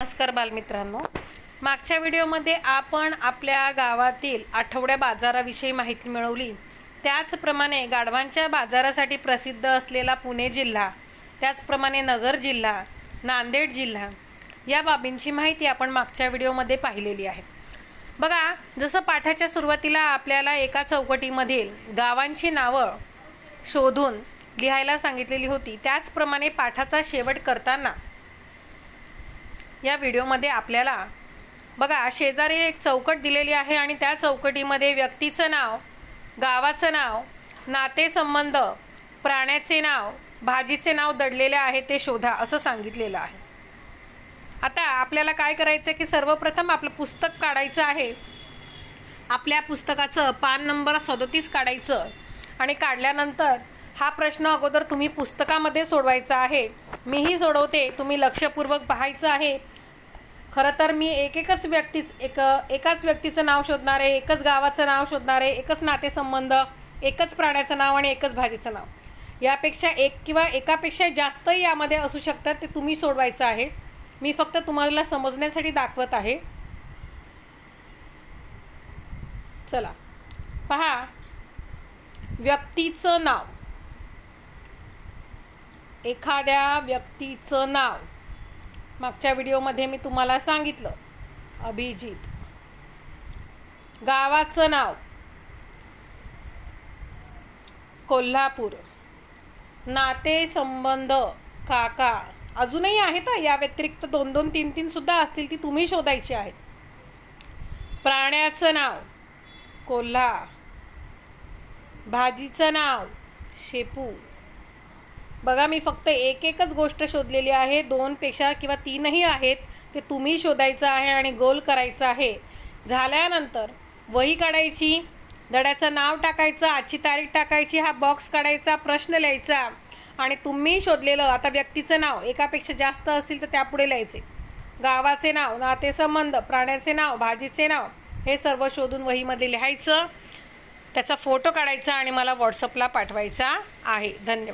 नमस्कार बालमित्रांनो, मागच्या व्हिडिओमध्ये आपण आपल्या गावातील आठवड्या बाजाराविषयी माहिती मिळवली। त्याचप्रमाणे गाढवांच्या बाजारासाठी प्रसिद्ध असलेला पुणे जिल्हा, त्याचप्रमाणे नगर जिल्हा, नांदेड जिल्हा या बाबींची माहिती आपण मागच्या व्हिडिओमध्ये पाहिलेली आहे। बघा, जसं पाठाच्या सुरुवातीला आपल्याला एका चौकटीमधील गावांची नावं शोधून लिहायला सांगितलेली होती, त्याचप्रमाणे पाठाचा शेवट करताना या व्हिडिओमध्ये आपल्याला बघा शेजारी एक चौकट दिलेली आहे आणि त्या चौकटीमध्ये व्यक्तीचं नाव, गावाचं नाव, नातेसंबंध, प्राण्याचे नाव, भाजीचे नाव दडलेले आहे ते शोधा असं सांगितलेलं आहे। आता आपल्याला काय करायचं की सर्वप्रथम आपलं पुस्तक काढायचं आहे। आपल्या पुस्तकाचं पान नंबर 37 काढायचं आणि काढल्यानंतर हा प्रश्न अगोदर तुम्ही पुस्तकामध्ये सोडवायचा आहे। मीही सोडवते, तुम्ही लक्षपूर्वक पाहायचं आहे। खरं तर मी एकाच व्यक्तीचं नाव शोधणार आहे, एकच गावाचं नाव शोधणार आहे, एकच नातेसंबंध, एकच प्राण्याचं नाव आणि एकच भाजीचं नाव। यापेक्षा एक किंवा एकापेक्षा जास्तही यामध्ये असू शकतात, ते तुम्ही सोडवायचं आहे। मी फक्त तुम्हाला समजण्यासाठी दाखवत आहे। चला पहा, व्यक्तीचं नाव, एखाद्या व्यक्तीचं नाव मागच्या व्हिडिओमध्ये मी तुम्हाला सांगितलं अभिजित। गावाचं नाव कोल्हापूर, नातेसंबंध काका, अजूनही आहेत या व्यतिरिक्त 2-2, 3-3 सुद्धा असतील, ती तुम्ही शोधायची आहेत। प्राण्याचं नाव कोल्हा, भाजीचं नाव शेपू। बघा, मी फक्त एकच गोष्ट शोधलेली आहे, 2 पेक्षा किंवा 3ही आहेत, ते तुम्ही शोधायचं आहे आणि गोल करायचं आहे। झाल्यानंतर वही काढायची, धड्याचं नाव टाकायचं, आजची तारीख टाकायची, हा बॉक्स काढायचा, प्रश्न लिहायचा आणि तुम्ही शोधलेलं आता व्यक्तीचं नाव एकापेक्षा जास्त असतील तर त्यापुढे लिहायचे। गावाचे नाव, नातेसंबंध, प्राण्याचे नाव, भाजीचे नाव हे सर्व शोधून वहीमध्ये लिहायचं, त्याचा फोटो काढायचा आणि मला व्हॉट्सअपला पाठवायचा आहे। धन्यवाद।